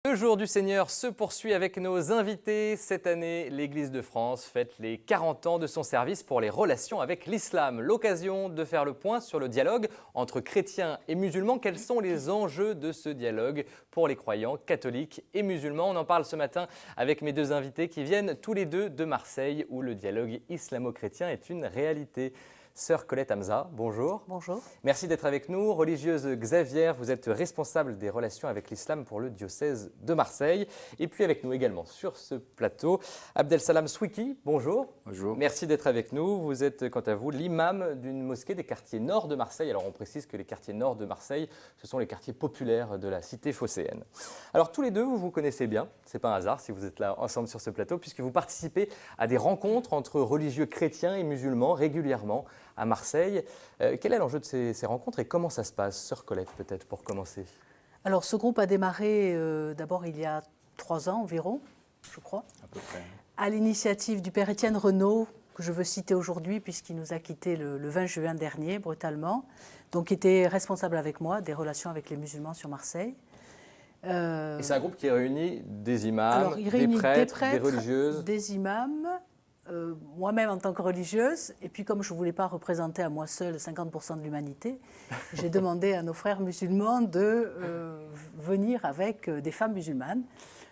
Le jour du Seigneur se poursuit avec nos invités. Cette année, l'Église de France fête les 40 ans de son service pour les relations avec l'islam. L'occasion de faire le point sur le dialogue entre chrétiens et musulmans. Quels sont les enjeux de ce dialogue pour les croyants catholiques et musulmans? On en parle ce matin avec mes deux invités qui viennent tous les deux de Marseille où le dialogue islamo-chrétien est une réalité. Sœur Colette Hamza, bonjour. Bonjour. Merci d'être avec nous. Religieuse Xavière, vous êtes responsable des relations avec l'islam pour le diocèse de Marseille. Et puis avec nous également sur ce plateau, Abdel-Salam Swiki, bonjour. Bonjour. Merci d'être avec nous. Vous êtes quant à vous l'imam d'une mosquée des quartiers nord de Marseille. Alors on précise que les quartiers nord de Marseille, ce sont les quartiers populaires de la cité phocéenne. Alors tous les deux, vous vous connaissez bien. C'est pas un hasard si vous êtes là ensemble sur ce plateau, puisque vous participez à des rencontres entre religieux chrétiens et musulmans régulièrement à Marseille. Quel est l'enjeu de ces rencontres et comment ça se passe? Sœur Colette, peut-être, pour commencer. Alors, ce groupe a démarré d'abord il y a 3 ans environ, je crois, À peu près. à l'initiative du père Étienne Renaud, que je veux citer aujourd'hui puisqu'il nous a quittés le 20 juin dernier, brutalement, donc qui était responsable avec moi des relations avec les musulmans sur Marseille. Et c'est un groupe qui réunit des imams, Alors, il réunit des prêtres, des religieuses. des imams, moi-même en tant que religieuse, et puis comme je ne voulais pas représenter à moi seule 50% de l'humanité, j'ai demandé à nos frères musulmans de venir avec des femmes musulmanes.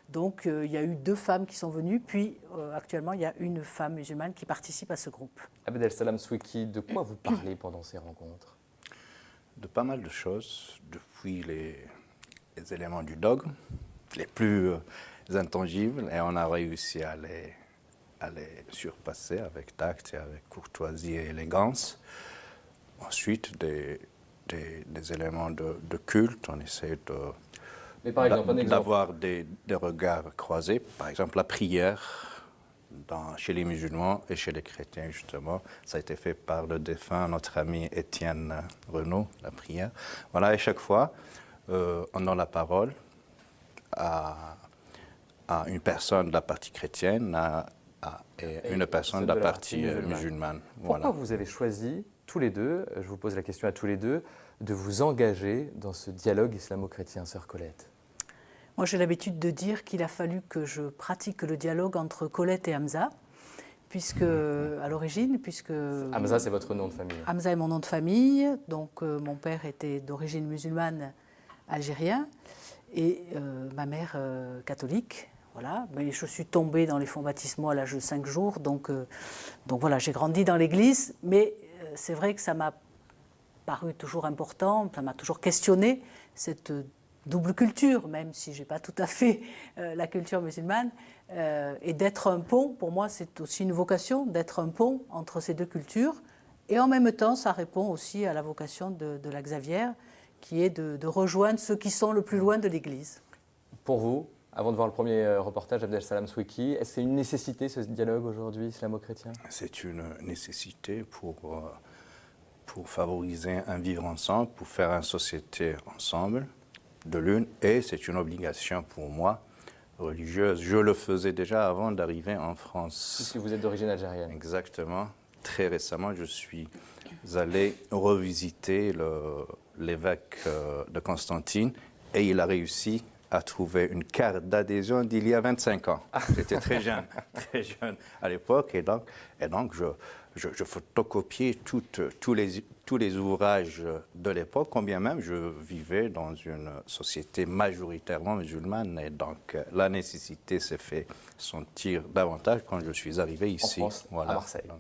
Donc il y a eu 2 femmes qui sont venues, puis actuellement il y a une femme musulmane qui participe à ce groupe. Abdel-Salam Swiki, de quoi vous parlez pendant ces rencontres? De pas mal de choses, depuis les éléments du dogme, les plus intangibles, et on a réussi à les surpasser avec tact et avec courtoisie et élégance. Ensuite, des éléments de culte, on essaie Mais par exemple, un exemple. d'avoir des regards croisés. Par exemple, la prière chez les musulmans et chez les chrétiens, justement. Ça a été fait par le défunt, notre ami Étienne Renaud, la prière. Voilà, et chaque fois, on donne la parole à une personne de la partie chrétienne, et une personne de la partie musulmane. Pourquoi Voilà. vous avez choisi, tous les deux, je vous pose la question à tous les deux, de vous engager dans ce dialogue islamo-chrétien, sœur Colette? Moi j'ai l'habitude de dire qu'il a fallu que je pratique le dialogue entre Colette et Hamza, puisque à l'origine, Hamza, c'est votre nom de famille. Hamza est mon nom de famille, donc mon père était d'origine musulmane algérien et ma mère catholique. Voilà. Mais je suis tombée dans les fonds baptismaux à l'âge de 5 jours, donc voilà, j'ai grandi dans l'église, mais c'est vrai que ça m'a paru toujours important, ça m'a toujours questionné cette double culture, même si je n'ai pas tout à fait la culture musulmane, et d'être un pont, pour moi c'est aussi une vocation, d'être un pont entre ces 2 cultures, et en même temps ça répond aussi à la vocation de la Xavière, qui est de rejoindre ceux qui sont le plus loin de l'Église. Pour vous, avant de voir le premier reportage, Abdel-Salam Swiki, est-ce que c'est une nécessité ce dialogue aujourd'hui islamo-chrétien? C'est une nécessité pour favoriser un vivre ensemble, pour faire une société ensemble, de l'une, et c'est une obligation pour moi, religieuse. Je le faisais déjà avant d'arriver en France. Puisque vous êtes d'origine algérienne. Exactement. Très récemment, je suis allé revisiter l'évêque de Constantine, et il a réussi à trouver une carte d'adhésion d'il y a 25 ans. J'étais très jeune à l'époque, et donc je photocopiais tous les ouvrages de l'époque, combien même je vivais dans une société majoritairement musulmane, et donc la nécessité s'est fait sentir davantage quand je suis arrivé ici. En France, voilà. à Marseille.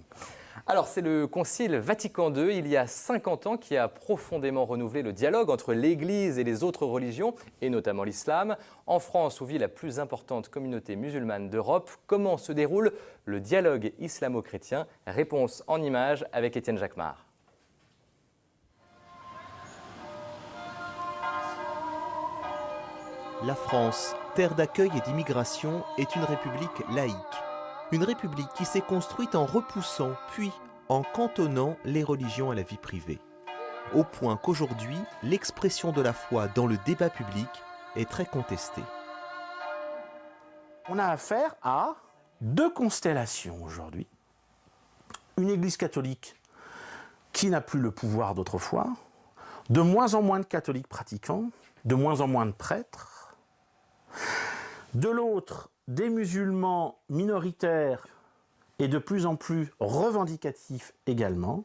Alors, c'est le Concile Vatican II, il y a 50 ans, qui a profondément renouvelé le dialogue entre l'Église et les autres religions, et notamment l'islam. En France, où vit la plus importante communauté musulmane d'Europe, comment se déroule le dialogue islamo-chrétien? Réponse en images avec Étienne Jacquemart. La France, terre d'accueil et d'immigration, est une république laïque. Une république qui s'est construite en repoussant, puis en cantonnant les religions à la vie privée. Au point qu'aujourd'hui, l'expression de la foi dans le débat public est très contestée. On a affaire à 2 constellations aujourd'hui. Une église catholique qui n'a plus le pouvoir d'autrefois, de moins en moins de catholiques pratiquants, de moins en moins de prêtres, De l'autre, des musulmans minoritaires et de plus en plus revendicatifs également.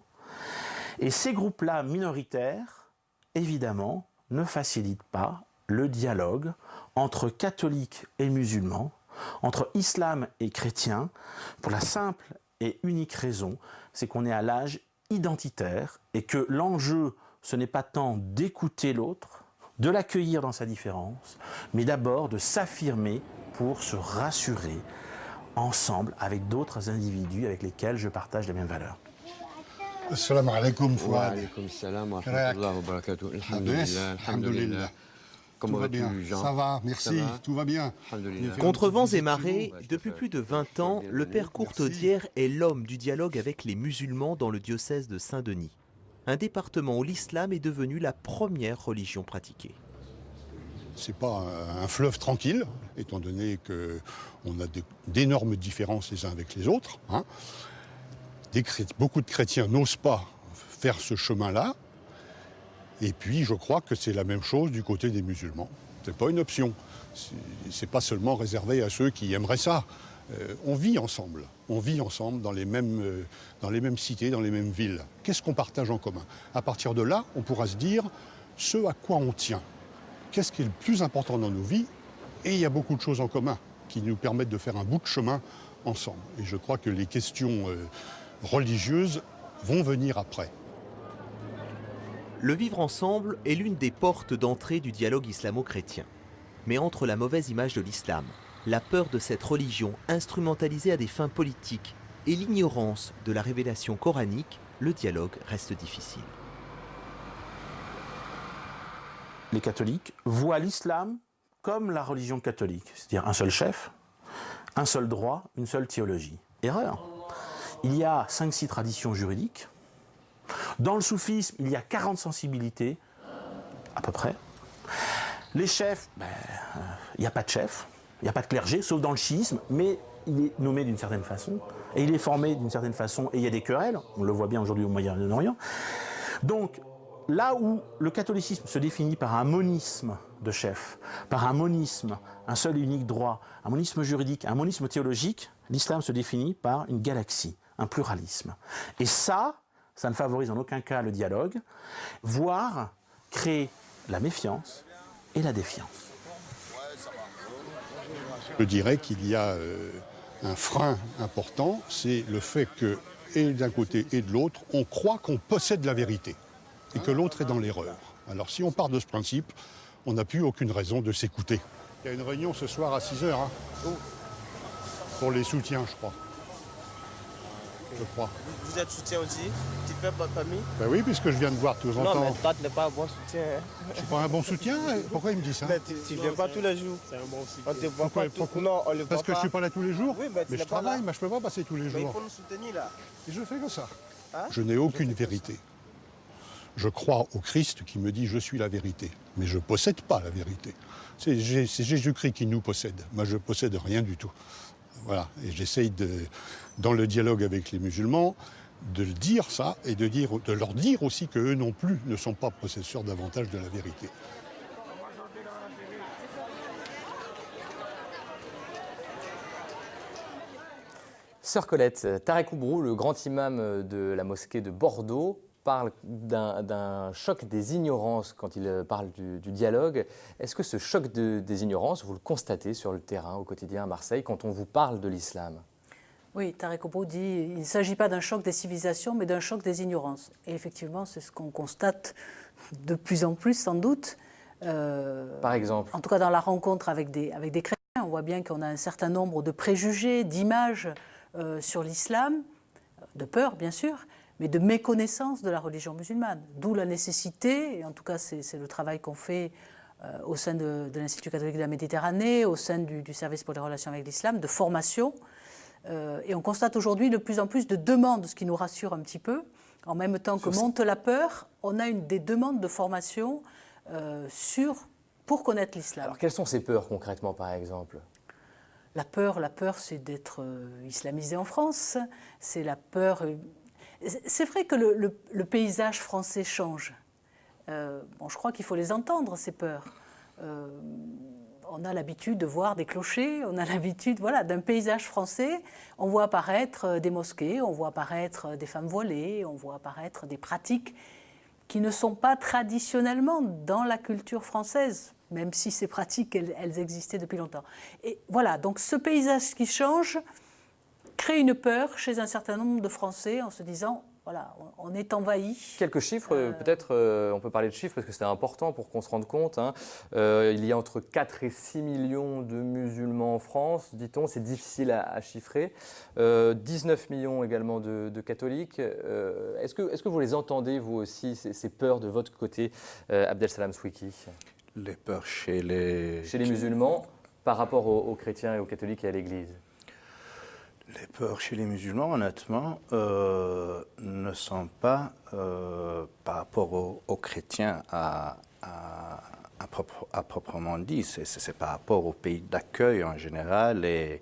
Et ces groupes-là minoritaires, évidemment, ne facilitent pas le dialogue entre catholiques et musulmans, entre islam et chrétiens, pour la simple et unique raison, c'est qu'on est à l'âge identitaire et que l'enjeu, ce n'est pas tant d'écouter l'autre, de l'accueillir dans sa différence, mais d'abord de s'affirmer pour se rassurer ensemble avec d'autres individus avec lesquels je partage les mêmes valeurs. Assalamu alaikum, Fouad. Wa salam wa rahmatullahi wa barakatuh. Alhamdulillah, alhamdulillah. Tout va bien, ça va, merci, tout va bien. Contre vents et marées, depuis plus de 20 ans, le père Courtaudière est l'homme du dialogue avec les musulmans dans le diocèse de Saint-Denis, un département où l'islam est devenu la première religion pratiquée. C'est pas un fleuve tranquille, étant donné qu'on a d'énormes différences les uns avec les autres. Hein. Beaucoup de chrétiens n'osent pas faire ce chemin-là. Et puis, je crois que c'est la même chose du côté des musulmans. Ce n'est pas une option. Ce n'est pas seulement réservé à ceux qui aimeraient ça. On vit ensemble. On vit ensemble dans les mêmes cités, dans les mêmes villes. Qu'est-ce qu'on partage en commun? À partir de là, on pourra se dire ce à quoi on tient. Qu'est-ce qui est le plus important dans nos vies? Et il y a beaucoup de choses en commun qui nous permettent de faire un bout de chemin ensemble. Et je crois que les questions religieuses vont venir après. Le vivre ensemble est l'une des portes d'entrée du dialogue islamo-chrétien. Mais entre la mauvaise image de l'islam, la peur de cette religion instrumentalisée à des fins politiques et l'ignorance de la révélation coranique, le dialogue reste difficile. Les catholiques voient l'islam comme la religion catholique, c'est-à-dire un seul chef, un seul droit, une seule théologie. Erreur. Il y a 5-6 traditions juridiques. Dans le soufisme, il y a 40 sensibilités, à peu près. Les chefs, il n'y a pas de chef, il n'y a pas de clergé, sauf dans le chiisme, mais il est nommé d'une certaine façon, et il est formé d'une certaine façon, et il y a des querelles, on le voit bien aujourd'hui au Moyen-Orient. Donc, là où le catholicisme se définit par un monisme de chef, par un monisme, un seul et unique droit, un monisme juridique, un monisme théologique, l'islam se définit par une galaxie, un pluralisme. Et ça ne favorise en aucun cas le dialogue, voire créer la méfiance et la défiance. Je dirais qu'il y a un frein important, c'est le fait que, et d'un côté et de l'autre, on croit qu'on possède la vérité et que l'autre est dans l'erreur. Alors si on part de ce principe, on n'a plus aucune raison de s'écouter. Il y a une réunion ce soir à 6h, hein, pour les soutiens, je crois. Vous êtes soutien aussi? Tu fais votre famille? Ben oui, puisque je viens de voir de temps en temps. Non, mais toi, tu n'es pas un bon soutien. Hein. Je suis pas un bon soutien? Pourquoi il me dit ça? Tu ne viens pas tous les jours. C'est un bon soutien. On te voit pas non, on le voit Parce que je ne suis pas là tous les jours? Oui, mais je travaille, mais je ne peux pas passer tous les jours. Mais il faut nous soutenir là. Et je fais que ça. Hein? Je n'ai aucune vérité. Je crois au Christ qui me dit « je suis la vérité ». Mais je ne possède pas la vérité. C'est Jésus-Christ qui nous possède. Moi, je ne possède rien du tout. Voilà. Et j'essaye, dans le dialogue avec les musulmans, de le dire ça et de leur dire aussi qu'eux non plus ne sont pas possesseurs davantage de la vérité. Sœur Colette, Tarek Oubrou, le grand imam de la mosquée de Bordeaux, parle d'un choc des ignorances quand il parle du dialogue. Est-ce que ce choc des ignorances, vous le constatez sur le terrain, au quotidien à Marseille, quand on vous parle de l'islam? Oui, Tarek Oubrou dit qu'il ne s'agit pas d'un choc des civilisations, mais d'un choc des ignorances. Et effectivement, c'est ce qu'on constate de plus en plus, sans doute. Par exemple? En tout cas, dans la rencontre avec des chrétiens, on voit bien qu'on a un certain nombre de préjugés, d'images sur l'islam, de peur, bien sûr, mais de méconnaissance de la religion musulmane. D'où la nécessité, et en tout cas, c'est le travail qu'on fait au sein de l'Institut catholique de la Méditerranée, au sein du service pour les relations avec l'islam, de formation. Et on constate aujourd'hui de plus en plus de demandes, ce qui nous rassure un petit peu. En même temps que monte la peur, on a des demandes de formation pour connaître l'islam. Alors, quelles sont ces peurs concrètement, par exemple? La peur, c'est d'être islamisé en France. C'est la peur. C'est vrai que le paysage français change. Je crois qu'il faut les entendre, ces peurs. on a l'habitude de voir des clochers, on a l'habitude voilà, d'un paysage français. On voit apparaître des mosquées, on voit apparaître des femmes voilées, on voit apparaître des pratiques qui ne sont pas traditionnellement dans la culture française, même si ces pratiques, elles existaient depuis longtemps. Et voilà, donc ce paysage qui change crée une peur chez un certain nombre de Français en se disant, voilà, on est envahi. Quelques chiffres, peut-être, on peut parler de chiffres parce que c'est important pour qu'on se rende compte. Hein. Il y a entre 4 et 6 millions de musulmans en France, dit-on, c'est difficile à chiffrer. 19 millions également de catholiques. Est-ce que vous les entendez, vous aussi, ces peurs de votre côté, Abdel-Salam Swiki? Les peurs chez les musulmans par rapport aux chrétiens et aux catholiques et à l'Église? Les peurs chez les musulmans, honnêtement, ne sont pas par rapport aux chrétiens à proprement dit. C'est par rapport au pays d'accueil en général et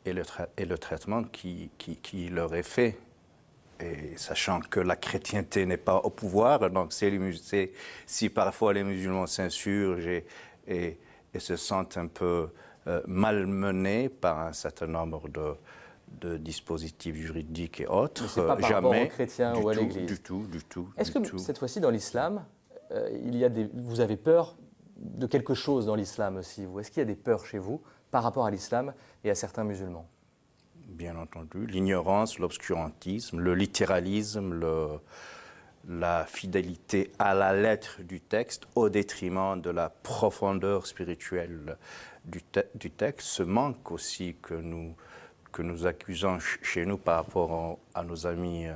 le traitement qui leur est fait. Et sachant que la chrétienté n'est pas au pouvoir, donc si parfois les musulmans s'insurgent et se sentent un peu malmenés par un certain nombre de dispositifs juridiques et autres. Mais c'est pas par rapport aux chrétiens ou à l'Église. Du tout. Est-ce que cette fois-ci dans l'islam, vous avez peur de quelque chose dans l'islam aussi vous? Est-ce qu'il y a des peurs chez vous par rapport à l'islam et à certains musulmans? Bien entendu, l'ignorance, l'obscurantisme, le littéralisme, la fidélité à la lettre du texte au détriment de la profondeur spirituelle du texte, ce manque aussi que nous accusons chez nous par rapport à nos amis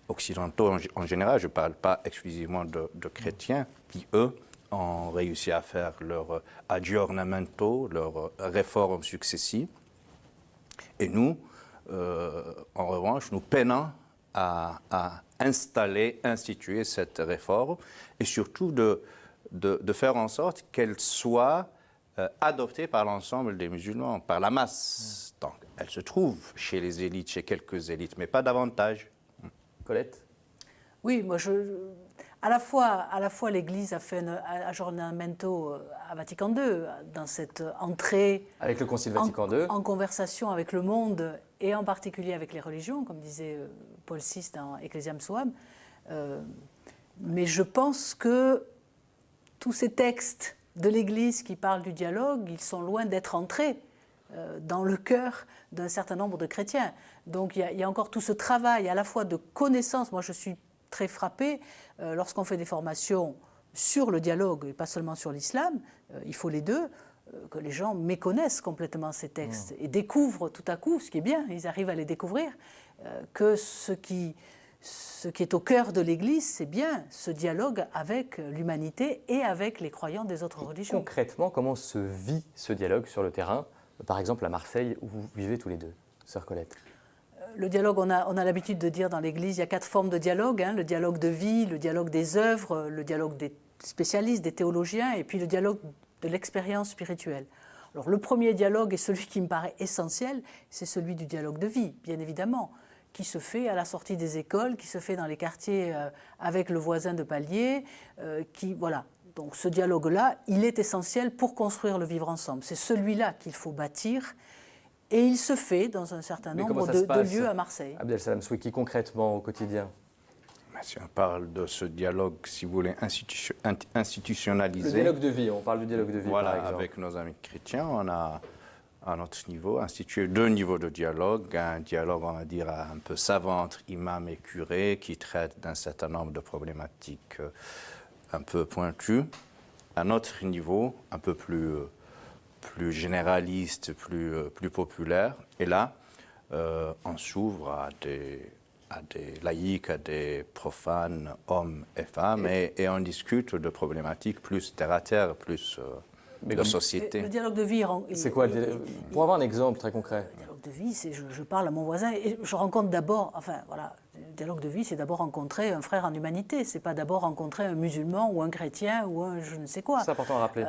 occidentaux en général. Je ne parle pas exclusivement de chrétiens qui, eux, ont réussi à faire leur aggiornamento, leurs réformes successives. Et nous, en revanche, nous peinons à instituer cette réforme et surtout de faire en sorte qu'elle soit adoptée par l'ensemble des musulmans, par la masse. Donc, elle se trouve chez les élites, chez quelques élites, mais pas davantage. Colette? Oui, moi, à la fois l'Église a fait un aggiornamento à Vatican II, dans cette entrée avec le Concile Vatican II, en conversation avec le monde et en particulier avec les religions, comme disait Paul VI dans Ecclesiam Suam. Mais je pense que tous ces textes de l'Église qui parlent du dialogue, ils sont loin d'être entrés dans le cœur d'un certain nombre de chrétiens. Donc il y a encore tout ce travail à la fois de connaissance. Moi, je suis très frappée lorsqu'on fait des formations sur le dialogue et pas seulement sur l'islam, il faut les deux, que les gens méconnaissent complètement ces textes et découvrent tout à coup, ce qui est bien, ils arrivent à les découvrir, que ce qui est au cœur de l'Église, c'est bien ce dialogue avec l'humanité et avec les croyants des autres religions. Concrètement, comment se vit ce dialogue sur le terrain, par exemple à Marseille, où vous vivez tous les deux, sœur Colette? Le dialogue, on a l'habitude de dire dans l'Église, il y a 4 formes de dialogue, le dialogue de vie, le dialogue des œuvres, le dialogue des spécialistes, des théologiens, et puis le dialogue de l'expérience spirituelle. Alors le premier dialogue, et celui qui me paraît essentiel, c'est celui du dialogue de vie, bien évidemment, qui se fait à la sortie des écoles, qui se fait dans les quartiers avec le voisin de palier, voilà. Donc ce dialogue-là, il est essentiel pour construire le vivre ensemble. C'est celui-là qu'il faut bâtir. Et il se fait dans un certain nombre de lieux à Marseille. Abdel-Salam Swiki, concrètement, au quotidien? Si on parle de ce dialogue, si vous voulez, institutionnalisé... Le dialogue de vie, on parle du dialogue de vie, voilà, par exemple. Avec nos amis chrétiens, on a, à notre niveau, institué 2 niveaux de dialogue. Un dialogue, on va dire, un peu savant entre imams et curés, qui traite d'un certain nombre de problématiques un peu pointues. Un autre niveau, un peu plus généraliste, plus populaire. Et là, on s'ouvre à des laïcs, à des profanes, hommes et femmes, et on discute de problématiques plus terre-à-terre, plus de société. Le dialogue de vie... C'est quoi pour avoir un exemple très concret? Le dialogue de vie, c'est je parle à mon voisin et je rencontre d'abord... Enfin, voilà, le dialogue de vie, c'est d'abord rencontrer un frère en humanité. C'est pas d'abord rencontrer un musulman ou un chrétien ou un je ne sais quoi. C'est important à rappeler.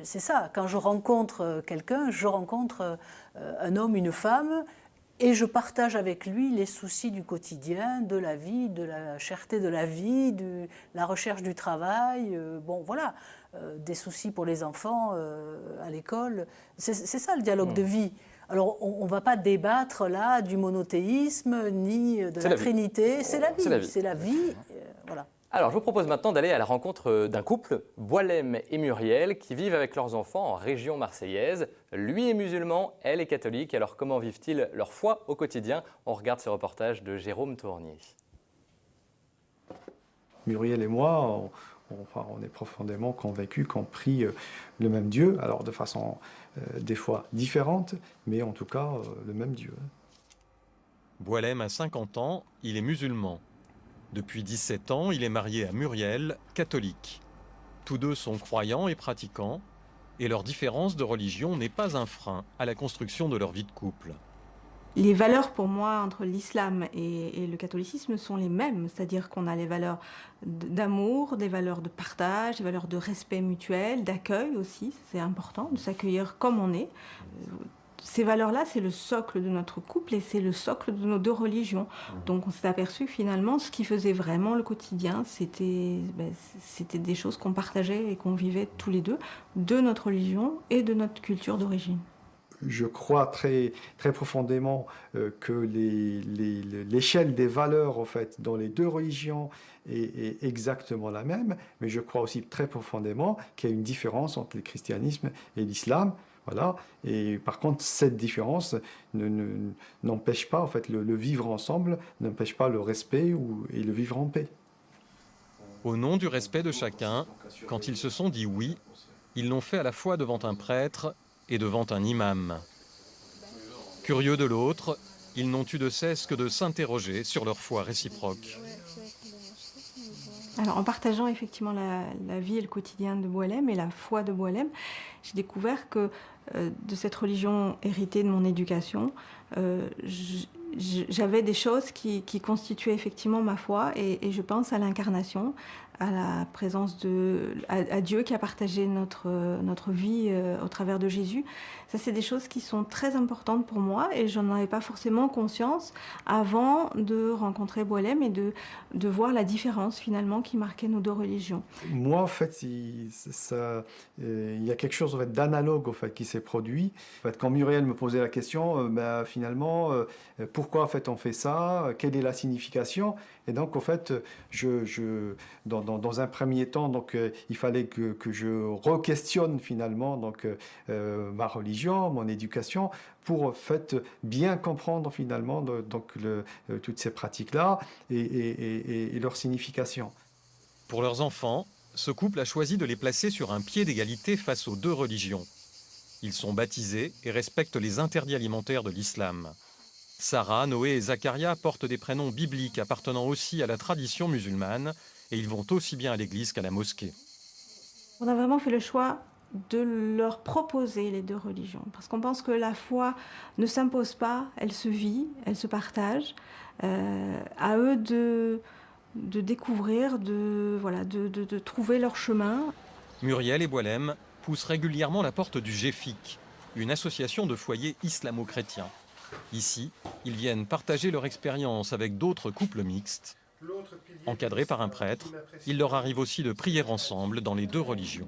C'est ça. Quand je rencontre quelqu'un, je rencontre un homme, une femme, Et je partage avec lui les soucis du quotidien, de la vie, de la cherté de la vie, de la recherche du travail, bon voilà, des soucis pour les enfants à l'école. C'est ça le dialogue de vie. Alors on ne va pas débattre là du monothéisme ni de la Trinité, c'est la vie, c'est la vie, voilà. Alors, je vous propose maintenant d'aller à la rencontre d'un couple, Boualem et Muriel, qui vivent avec leurs enfants en région marseillaise. Lui est musulman, elle est catholique. Alors, comment vivent-ils leur foi au quotidien? On regarde ce reportage de Jérôme Tournier. Muriel et moi, on est profondément convaincus qu'on prie le même Dieu, alors de façon des fois différente, mais en tout cas le même Dieu. Boualem a 50 ans, il est musulman. Depuis 17 ans, il est marié à Muriel, catholique. Tous deux sont croyants et pratiquants, et leur différence de religion n'est pas un frein à la construction de leur vie de couple. Les valeurs pour moi entre l'islam et le catholicisme sont les mêmes, c'est-à-dire qu'on a les valeurs d'amour, des valeurs de partage, des valeurs de respect mutuel, d'accueil aussi, c'est important, de s'accueillir comme on est. Ces valeurs-là, c'est le socle de notre couple et c'est le socle de nos deux religions. Donc on s'est aperçu que finalement, ce qui faisait vraiment le quotidien, c'était des choses qu'on partageait et qu'on vivait tous les deux, de notre religion et de notre culture d'origine. Je crois très, très profondément que l'échelle des valeurs en fait, dans les deux religions est exactement la même, mais je crois aussi très profondément qu'il y a une différence entre le christianisme et l'islam. Voilà. Et par contre, cette différence n'empêche pas en fait, le vivre ensemble, n'empêche pas le respect et le vivre en paix. Au nom du respect de chacun, quand ils se sont dit oui, ils l'ont fait à la fois devant un prêtre et devant un imam. Curieux de l'autre, ils n'ont eu de cesse que de s'interroger sur leur foi réciproque. Alors, en partageant effectivement la vie et le quotidien de Boualem et la foi de Boualem, j'ai découvert que de cette religion héritée de mon éducation, j'avais des choses qui constituaient effectivement ma foi et je pense à l'incarnation, à la présence à Dieu qui a partagé notre vie au travers de Jésus. Ça, c'est des choses qui sont très importantes pour moi et j'en avais pas forcément conscience avant de rencontrer Boualem et de voir la différence finalement qui marquait nos deux religions. Moi, en fait, il y a quelque chose en fait, d'analogue en fait, qui s'est produit. En fait, quand Muriel me posait la question, finalement, pourquoi en fait, on fait ça? Quelle est la signification? Et donc, en fait, dans un premier temps, donc, il fallait que je re-questionne finalement donc, ma religion, mon éducation, pour en fait, bien comprendre finalement donc, toutes ces pratiques-là et leur signification. Pour leurs enfants, ce couple a choisi de les placer sur un pied d'égalité face aux deux religions. Ils sont baptisés et respectent les interdits alimentaires de l'islam. Sarah, Noé et Zacharia portent des prénoms bibliques appartenant aussi à la tradition musulmane et ils vont aussi bien à l'église qu'à la mosquée. On a vraiment fait le choix de leur proposer les deux religions parce qu'on pense que la foi ne s'impose pas, elle se vit, elle se partage. À eux de découvrir, de trouver leur chemin. Muriel et Boualem poussent régulièrement la porte du GEFIC, une association de foyers islamo-chrétiens. Ici, ils viennent partager leur expérience avec d'autres couples mixtes. Encadrés par un prêtre, il leur arrive aussi de prier ensemble dans les deux religions.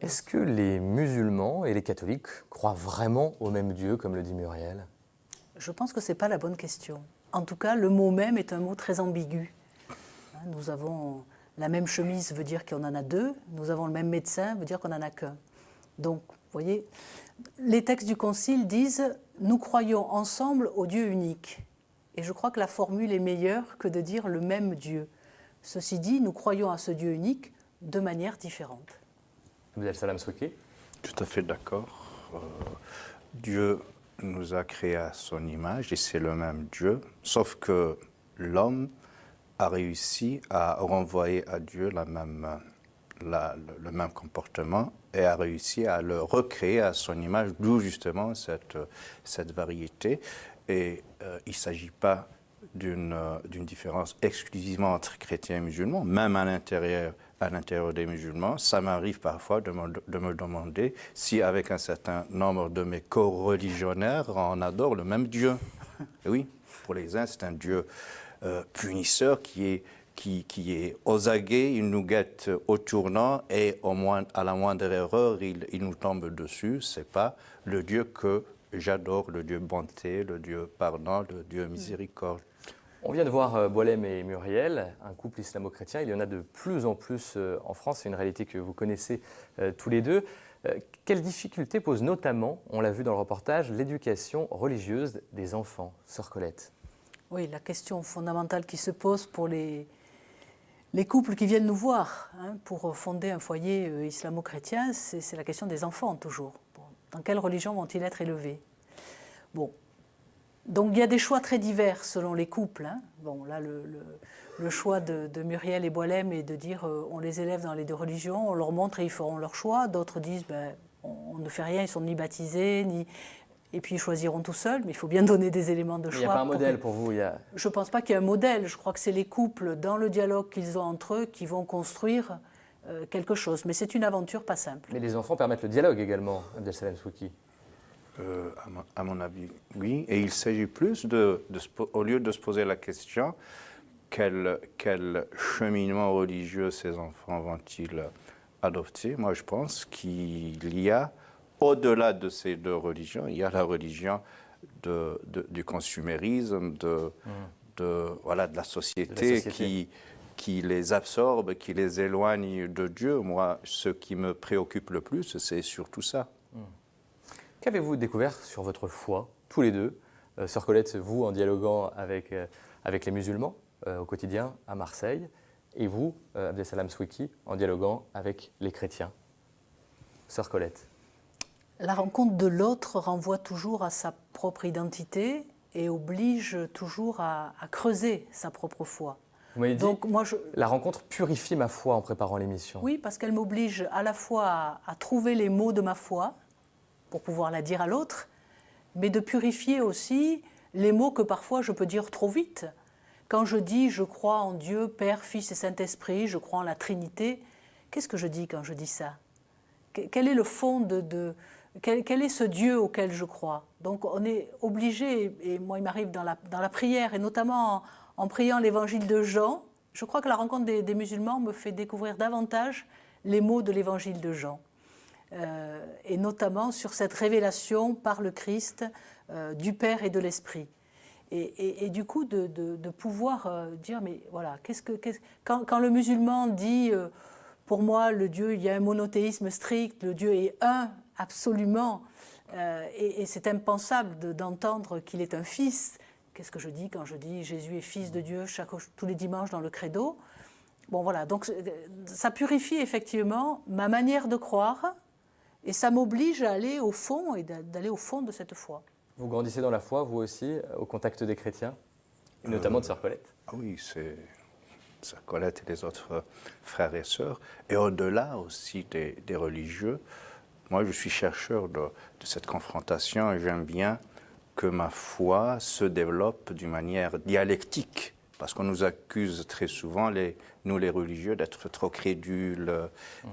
Est-ce que les musulmans et les catholiques croient vraiment au même Dieu, comme le dit Muriel? Je pense que ce n'est pas la bonne question. En tout cas, le mot même est un mot très ambigu. Nous avons la même chemise, veut dire qu'on en a deux. Nous avons le même médecin, veut dire qu'on n'en a qu'un. Donc, vous voyez, les textes du Concile disent « Nous croyons ensemble au Dieu unique ». Et je crois que la formule est meilleure que de dire « le même Dieu ». Ceci dit, nous croyons à ce Dieu unique de manière différente. Abdel-Salam Souki. Tout à fait d'accord. Dieu nous a créés à son image et c'est le même Dieu, sauf que l'homme a réussi à renvoyer à Dieu le même comportement et a réussi à le recréer à son image, d'où justement cette variété. Et il ne s'agit pas d'une différence exclusivement entre chrétiens et musulmans, même à l'intérieur des musulmans. Ça m'arrive parfois de me demander si avec un certain nombre de mes co-religionnaires, on adore le même Dieu. Et oui, pour les uns, c'est un Dieu punisseur qui est aux aguets, il nous guette au tournant et à la moindre erreur, il nous tombe dessus. Ce n'est pas le Dieu que j'adore, le Dieu bonté, le Dieu pardon, le Dieu miséricorde. On vient de voir Boualem et Muriel, un couple islamo-chrétien. Il y en a de plus en plus en France. C'est une réalité que vous connaissez tous les deux. Quelles difficultés pose notamment, on l'a vu dans le reportage, l'éducation religieuse des enfants? Sœur Colette. Oui, la question fondamentale qui se pose pour les couples qui viennent nous voir pour fonder un foyer islamo-chrétien, c'est la question des enfants toujours. Bon, dans quelle religion vont-ils être élevés? Bon. Donc il y a des choix très divers selon les couples. Bon, là, le choix de Muriel et Boualem est de dire on les élève dans les deux religions, on leur montre et ils feront leur choix. D'autres disent on ne fait rien, ils sont ni baptisés, et puis ils choisiront tout seuls, mais il faut bien donner des éléments de choix. Il n'y a pas un modèle pour vous? Je ne pense pas qu'il y ait un modèle. Je crois que c'est les couples, dans le dialogue qu'ils ont entre eux, qui vont construire quelque chose. Mais c'est une aventure pas simple. Mais les enfants permettent le dialogue également, Abdessalem Souiki. À mon avis, oui. Et il s'agit plus au lieu de se poser la question, quel cheminement religieux ces enfants vont-ils adopter? Moi, je pense qu'il y a, au-delà de ces deux religions, il y a la religion du consumérisme, de la société, qui les absorbe, qui les éloigne de Dieu. Moi, ce qui me préoccupe le plus, c'est surtout ça. Qu'avez-vous découvert sur votre foi, tous les deux? Sœur Colette, vous, en dialoguant avec les musulmans au quotidien à Marseille, et vous, Abdessalem Souiki, en dialoguant avec les chrétiens. Sœur Colette. La rencontre de l'autre renvoie toujours à sa propre identité et oblige toujours à creuser sa propre foi. Vous m'avez dit, la rencontre purifie ma foi en préparant l'émission. Oui, parce qu'elle m'oblige à la fois à trouver les mots de ma foi, pour pouvoir la dire à l'autre, mais de purifier aussi les mots que parfois je peux dire trop vite. Quand je dis « je crois en Dieu, Père, Fils et Saint-Esprit, je crois en la Trinité », qu'est-ce que je dis quand je dis ça? Quel est le fond quel est ce Dieu auquel je crois? Donc on est obligé, et moi il m'arrive dans la prière, et notamment en priant l'évangile de Jean, je crois que la rencontre des musulmans me fait découvrir davantage les mots de l'évangile de Jean. Et notamment sur cette révélation par le Christ du Père et de l'Esprit. Et du coup, de pouvoir dire, mais voilà, quand le musulman dit, pour moi, le Dieu, il y a un monothéisme strict, le Dieu est un, absolument, et c'est impensable d'entendre qu'il est un fils. Qu'est-ce que je dis quand je dis Jésus est fils de Dieu tous les dimanches dans le credo? Bon, voilà, donc ça purifie effectivement ma manière de croire. Et ça m'oblige à aller au fond et d'aller au fond de cette foi. Vous grandissez dans la foi, vous aussi, au contact des chrétiens, et notamment de Sœur Colette? Oui, c'est Sœur Colette et les autres frères et sœurs. Et au-delà aussi des religieux, moi je suis chercheur de cette confrontation et j'aime bien que ma foi se développe d'une manière dialectique. Parce qu'on nous accuse très souvent, nous les religieux, d'être trop crédules,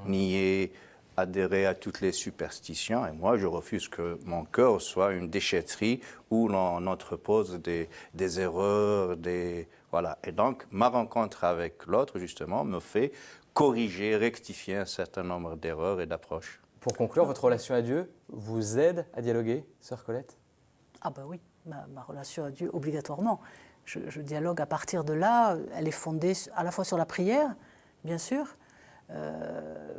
niais, adhérer à toutes les superstitions. Et moi, je refuse que mon cœur soit une déchetterie où l'on entrepose des erreurs, voilà. Et donc, ma rencontre avec l'autre, justement, me fait corriger, rectifier un certain nombre d'erreurs et d'approches. Pour conclure, votre relation à Dieu vous aide à dialoguer, Sœur Colette? Ah ben oui, ma relation à Dieu, obligatoirement. Je dialogue à partir de là. Elle est fondée à la fois sur la prière, bien sûr,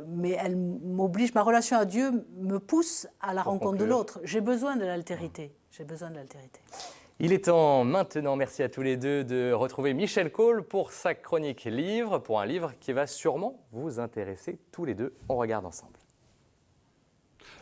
mais elle m'oblige, ma relation à Dieu me pousse à la rencontre de l'autre. J'ai besoin de l'altérité. Il est temps maintenant, merci à tous les deux, de retrouver Michel Cole pour sa chronique livre, pour un livre qui va sûrement vous intéresser tous les deux. On regarde ensemble.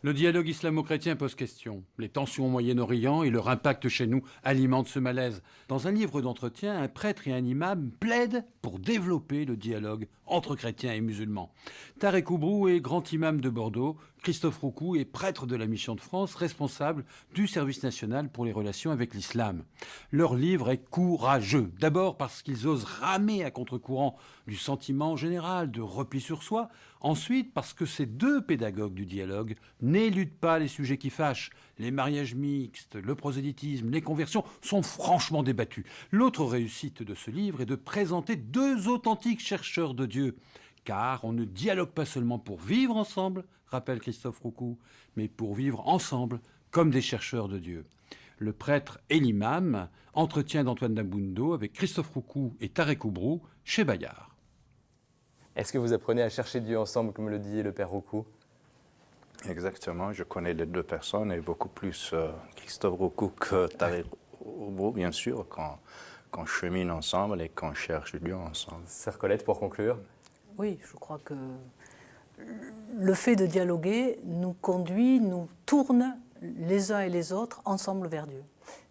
Le dialogue islamo-chrétien pose question. Les tensions au Moyen-Orient et leur impact chez nous alimentent ce malaise. Dans un livre d'entretien, un prêtre et un imam plaident pour développer le dialogue entre chrétiens et musulmans. Tarek Oubrou est grand imam de Bordeaux. Christophe Roucou est prêtre de la Mission de France, responsable du service national pour les relations avec l'islam. Leur livre est courageux. D'abord parce qu'ils osent ramer à contre-courant du sentiment général de repli sur soi. Ensuite parce que ces deux pédagogues du dialogue n'éludent pas les sujets qui fâchent. Les mariages mixtes, le prosélytisme, les conversions sont franchement débattus. L'autre réussite de ce livre est de présenter deux authentiques chercheurs de Dieu. Car on ne dialogue pas seulement pour vivre ensemble, rappelle Christophe Roucou, mais pour vivre ensemble comme des chercheurs de Dieu. Le prêtre et l'imam, entretien d'Antoine Dabundo avec Christophe Roucou et Tarek Oubrou chez Bayard. Est-ce que vous apprenez à chercher Dieu ensemble, comme le dit le père Roucou? Exactement, je connais les deux personnes et beaucoup plus Christophe Roucou que Tarek Oubrou, bien sûr, qu'on chemine ensemble et qu'on cherche Dieu ensemble. Sœur Colette, pour conclure. Oui, je crois que le fait de dialoguer nous conduit, nous tourne les uns et les autres ensemble vers Dieu.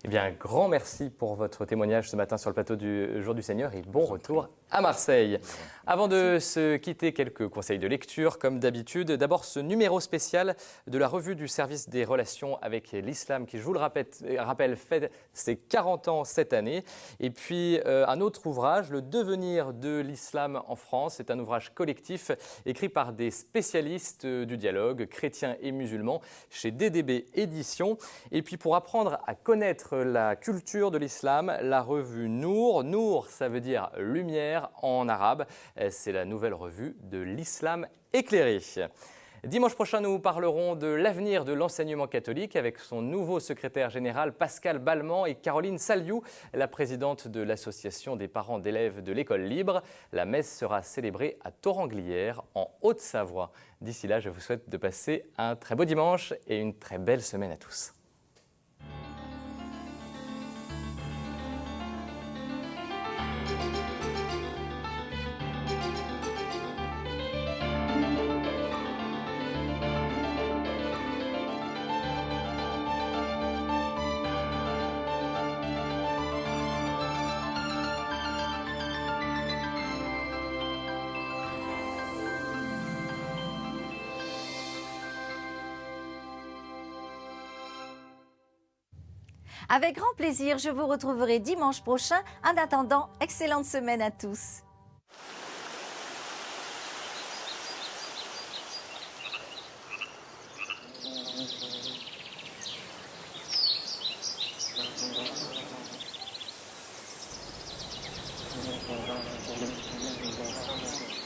Eh bien, un grand merci pour votre témoignage ce matin sur le plateau du Jour du Seigneur et bon retour à Marseille. Avant de se quitter, quelques conseils de lecture, comme d'habitude. D'abord, ce numéro spécial de la revue du service des relations avec l'islam, qui, je vous le rappelle, fête ses 40 ans cette année. Et puis, un autre ouvrage, Le devenir de l'islam en France. C'est un ouvrage collectif écrit par des spécialistes du dialogue, chrétiens et musulmans, chez DDB Éditions. Et puis, pour apprendre à connaître la culture de l'islam, la revue Nour. Nour, ça veut dire lumière en arabe. C'est la nouvelle revue de l'islam éclairé. Dimanche prochain, nous parlerons de l'avenir de l'enseignement catholique avec son nouveau secrétaire général Pascal Balmand et Caroline Saliou, la présidente de l'association des parents d'élèves de l'école libre. La messe sera célébrée à Toranglières, en Haute-Savoie. D'ici là, je vous souhaite de passer un très beau dimanche et une très belle semaine à tous. Avec grand plaisir, je vous retrouverai dimanche prochain. En attendant, excellente semaine à tous. Thank you.